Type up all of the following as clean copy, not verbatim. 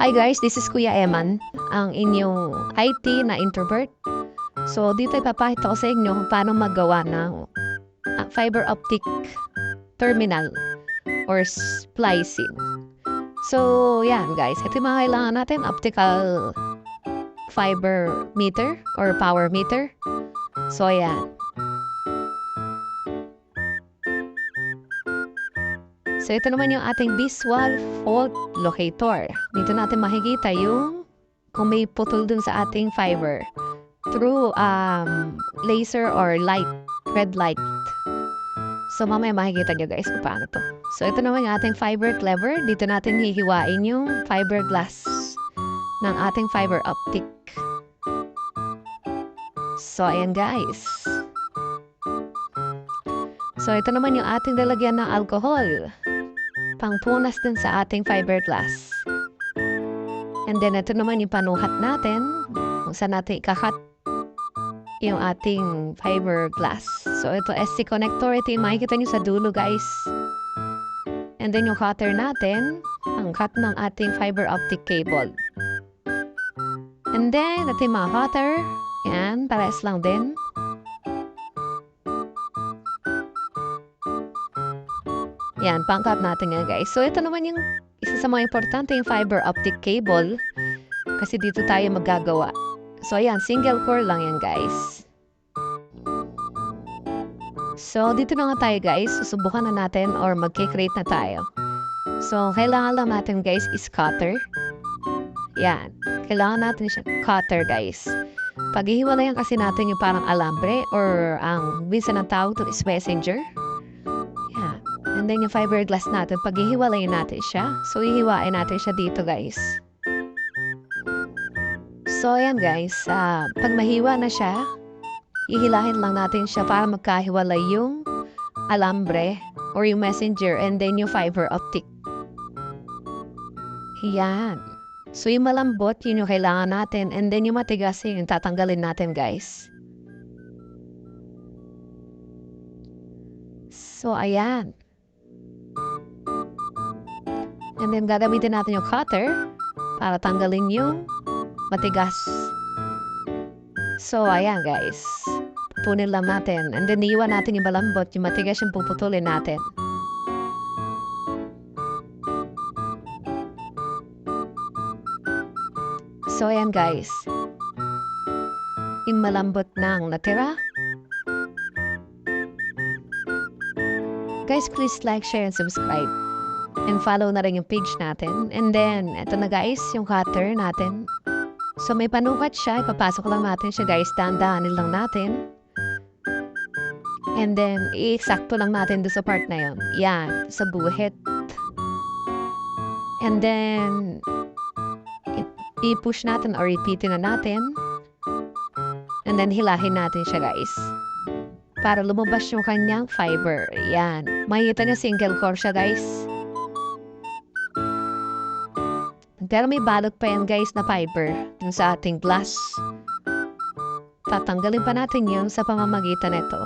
Hi guys, this is Kuya Eman, ang inyong IT na introvert. So dito ipapakita ko sa inyo kung paano maggawa ng fiber optic terminal or splicing. So yan guys, ito yung mga kailangan natin, optical fiber meter or power meter. So yan. So ito naman yung ating visual fault locator. Dito natin makikita yung kung may putol dun sa ating fiber through laser or light, red light. So mamaya makikita nyo guys kung paano to. So ito naman yung ating fiber clever. Dito natin hihiwain yung fiberglass ng ating fiber optic. So ayan guys. So ito naman yung ating lalagyan ng alcohol. Pangpunas din sa ating fiberglass. And then ito naman yung panuhat natin kung saan natin ikakat yung ating fiberglass. So ito SC connector, ito yung makikita nyo sa dulo guys. And then yung cutter natin, ang cut ng ating fiber optic cable. And then ito yung mga cutter, yan, pares lang din. Yan, pangkat natin yan guys. So ito naman yung isa sa mga importante yung fiber optic cable kasi dito tayo magagawa. So ayan, single core lang yan guys. So dito na nga tayo guys, susubukan na natin or magkikreate na tayo. So kailangan lang natin guys is cutter. Yan, kailangan natin siya cutter guys. Paghihiwalayan kasi natin yung parang alambre or ang minsan ang tawag to is messenger. And then yung fiberglass natin, paghihiwalayin natin siya. So, ihiwain natin siya dito, guys. So, ayan, guys. Pag mahiwa na siya, ihilahin lang natin siya para magkahiwalay yung alambre or yung messenger and then yung fiber optic. Yan. So, yung malambot, yun yung kailangan natin. And then yung matigas, yung tatanggalin natin, guys. So, ayan. And then, gagamitin natin yung cutter para tanggalin yung matigas. So, ayan guys. Pupunin lang natin. And then, iiwan natin yung malambot. Yung matigas yung puputulin natin. So, ayan guys. Yung malambot nang natira. Guys, please like, share, and subscribe. And follow na rin yung page natin. And then, eto na guys, yung cutter natin. So, may panukat siya. Ipapasok lang natin siya guys. Dahan-dahanin lang natin. And then, i-eksakto lang natin doon sa part na yun. Yan, sa buhit. And then, i-push natin or repeatin na natin. And then, hilahin natin siya guys. Para lumabas yung kanyang fiber. Yan. Makikita nyo single core siya guys. Pero may balot pa yan guys na fiber dun sa ating glass. Tatanggalin pa natin yun sa pamamagitan nito.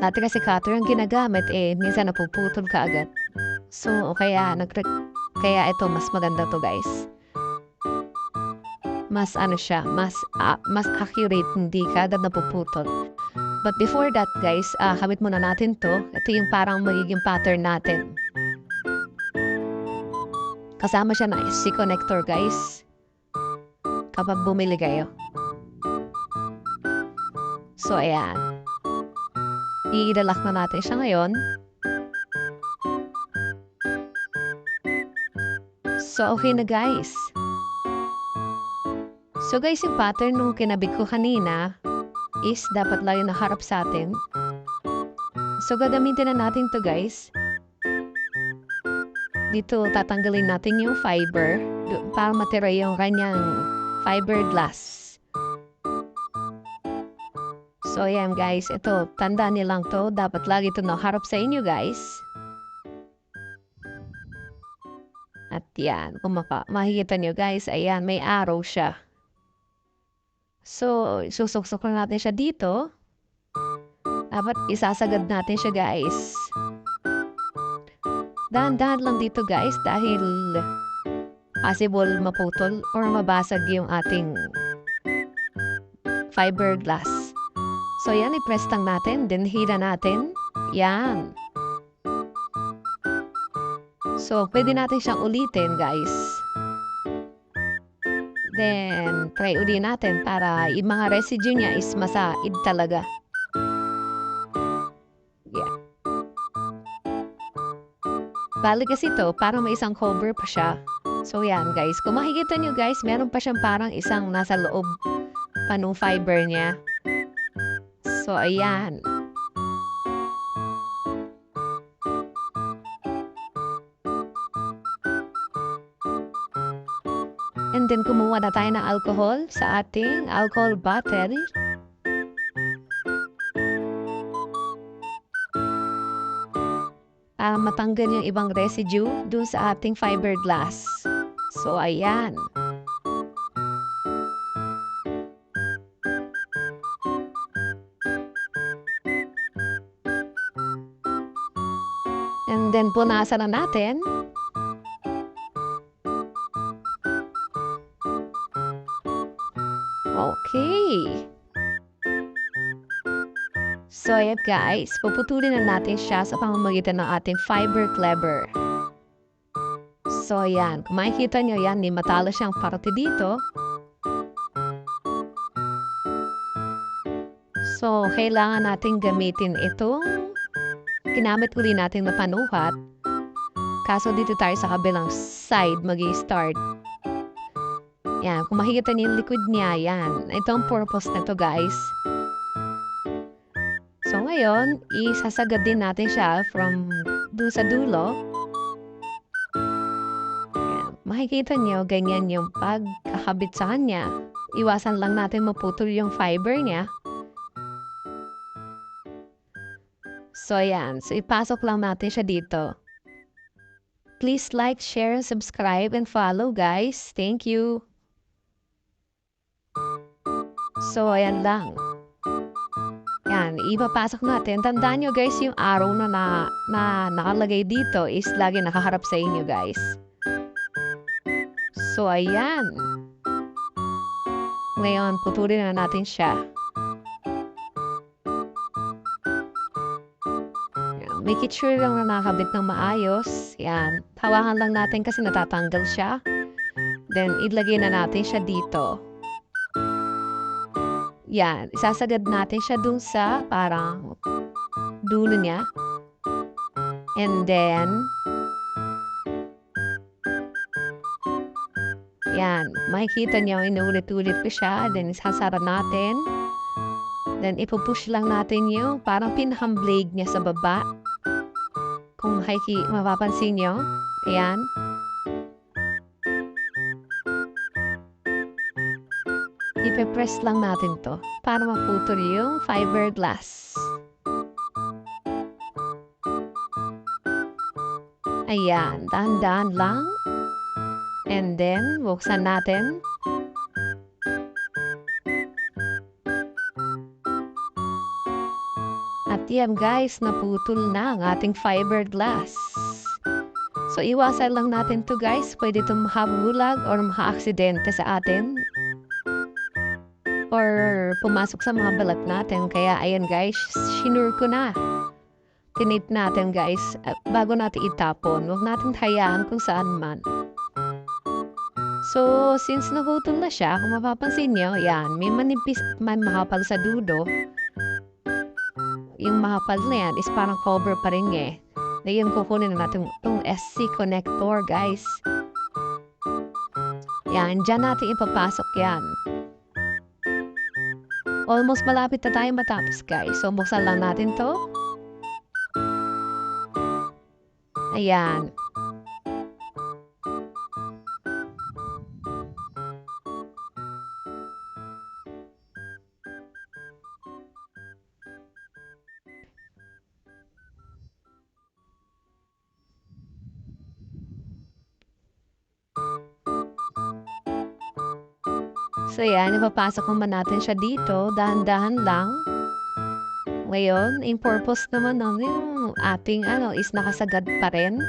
Dati kasi cutter ang ginagamit minsan napuputol ka agad. So kaya ito mas maganda to guys. Mas ano siya, mas accurate, hindi ka agad napuputol. But before that guys, kabit muna natin to. Ito yung parang magiging pattern natin. Kasama siya na SC connector guys. Kapag bumili kayo. So ayan. I-lock na natin siya ngayon. So okay na guys. So guys, yung pattern nung kinabit ko kanina is dapat lang yung naharap sa atin. So gagamitin na natin to guys. Dito, tatanggalin natin yung fiber para matira yung kanyang fiberglass. So, ayan guys. Ito, tandaan niyo lang to. Dapat lagi ito naharap sa inyo guys. At yan, kung makikita nyo guys, ayan, may arrow siya. So, susuksok lang natin siya dito. Dapat isasagad natin siya guys. Dahan-dahan lang dito guys dahil possible maputol or mabasag yung ating fiberglass. So yan, i-press lang natin, then hila natin. Yan. So, pwede natin siyang ulitin, guys. Then, try uli natin para yung mga residue niya is masaid talaga. Yeah. Bali kasi ito, parang may isang cover pa siya. So, yan, guys. Kung makikita nyo, guys, meron pa siyang parang isang nasa loob pa nung fiber niya. So, ayan. And then, kumuha na tayo ng alcohol sa ating alcohol bottle. Matanggal yung ibang residue dun sa ating fiberglass. So, ayan. And then, punasan na natin. Okay. So, ayan guys, puputulin na natin siya sa pamamagitan ng ating fiber cleaver. So, ayan. Kung makikita nyo yan, may matalo siyang parte dito. So, kailangan natin gamitin itong ginamit uli natin na panuhat. Kaso dito tayo sa kabilang side mag-i-start. Yan, kung makikita niyo yung liquid niya, yan. Ito ang purpose na to, guys. So, ngayon, isasagad din natin siya from dun sa dulo. Yan, makikita niyo, ganyan yung pagkakabit sa kanya. Iwasan lang natin maputol yung fiber niya. So, yan. So, ipasok lang natin siya dito. Please like, share, subscribe, and follow, guys. Thank you. So, ayan lang. Yan, ipapasok natin. Tandaan nyo guys, yung arrow na nakalagay dito is lagi nakaharap sa inyo guys. So, ayan. Ngayon, putulin na natin siya. Yan, make it sure lang na nakabit ng maayos. Yan, hawakan lang natin kasi natatanggal siya. Then, ilagay na natin siya dito. Yan, isasagad natin siya dun sa parang dulo niya. And then, yan, makikita niyo, inulit-ulit ko siya. Then, isasara natin. Then, ipupush lang natin yung parang pinakang blade niya sa baba. Kung mapapansin niyo, ayan. Ipe-press lang natin to para maputol yung fiberglass. Ayan, dahan-dahan lang. And then, buksan natin. At yan guys, naputol na ang ating fiberglass. So, iwasan lang natin to guys. Pwede itong makabulag or maka-aksidente sa atin. Or pumasok sa mga balat natin. Kaya ayan guys, sinure ko na. Tinate natin guys, bago natin itapon. Huwag natin hayaan kung saan man. So, since nahutol na siya, kung mapapansin nyo, yan, may manipis man mahapal sa dulo. Yung mahapal na yan is parang cover pa rin eh. Ngayon kukunin na natin itong SC connector guys. Yan, dyan natin ipapasok yan. Almost malapit na tayo matapos guys. So, buksan lang natin to. Ayan. So, yan. Ipapasok naman natin siya dito. Dahan-dahan lang. Ngayon, yung purpose naman ng yung ating is nakasagad pa rin.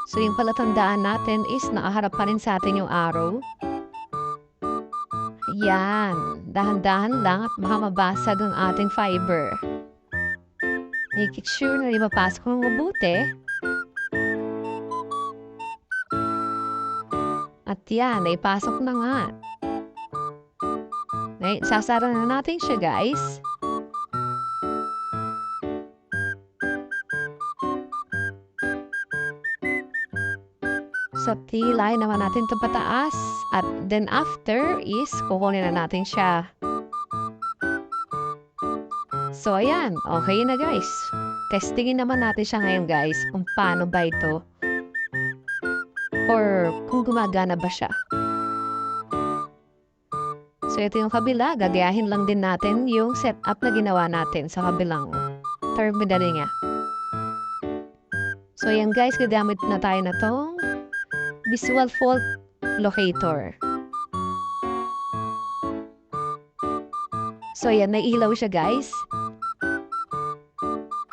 So yung palatandaan natin is nakaharap pa rin sa atin yung arrow. Yan. Dahan-dahan lang at baka mabasag ang ating fiber. Make it sure na di mapasok ng mabuti. At yan, naipasok na nga. Sasara na natin siya, guys. So, tilay naman natin ito pataas. At then after is, kukunin na natin siya. So, ayan. Okay na, guys. Testingin naman natin siya ngayon, guys. Kung paano ba ito. Or kung gumagana ba siya. So, ito yung kabila. Gagayahin lang din natin yung setup na ginawa natin sa kabilang terminal niya. So, ayan, guys. Gagamit na tayo na tong visual fault locator. So, ayan. Nailaw siya, guys.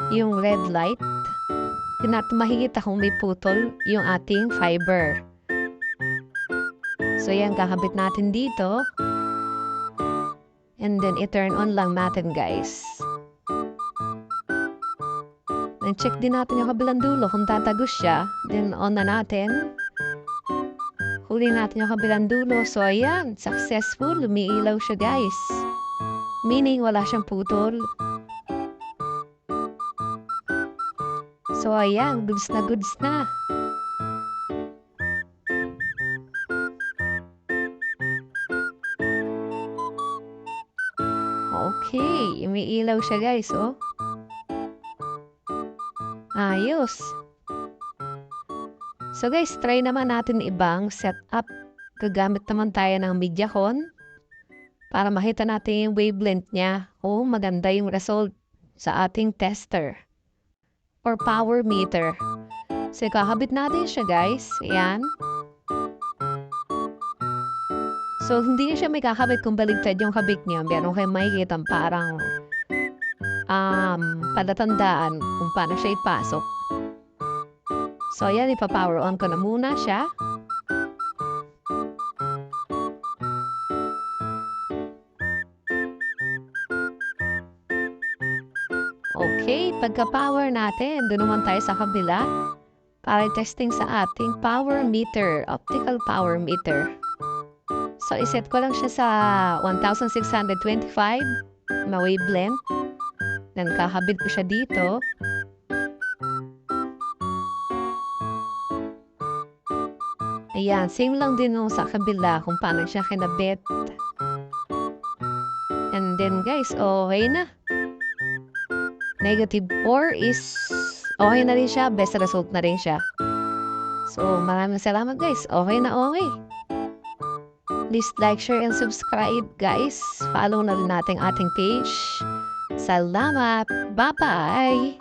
Yung red light. Makikita kung may putol yung ating fiber. So, yan, kakabit natin dito. And then, i-turn on lang natin, guys. Then, check din natin yung kabilang dulo kung tatagos siya. Then, on na natin. Huli natin yung kabilang dulo. So, ayan, successful. Lumiilaw siya, guys. Meaning, wala siyang putol. So, ayan, goods na goods na. Okay, umiilaw siya, guys, oh. Ayos. So, guys, try naman natin ibang setup. Gagamit naman tayo ng Mediacon para makita natin yung wavelength niya. Oh, maganda yung result sa ating tester. Or power meter. So, kakabit natin siya, guys. Ayan. So, hindi niya siya may kakabit kung baligtad yung kabit niya. Meron kayo makikita parang palatandaan kung paano siya ipasok. So, ayan. Ipa-power on ko na muna siya. Okay, pagka-power natin, doon naman tayo sa kabila para testing sa ating power meter, optical power meter. So, iset ko lang siya sa 1625 na wavelength. Then, kakabit ko siya dito. Ayan, same lang din nung sa kabila kung paano siya kinabit. And then, guys, okay na. -4 is okay na rin siya. Best result na rin siya. So, maraming salamat, guys. Okay na okay. Please like, share, and subscribe, guys. Follow na rin natin ating page. Salamat. Bye-bye.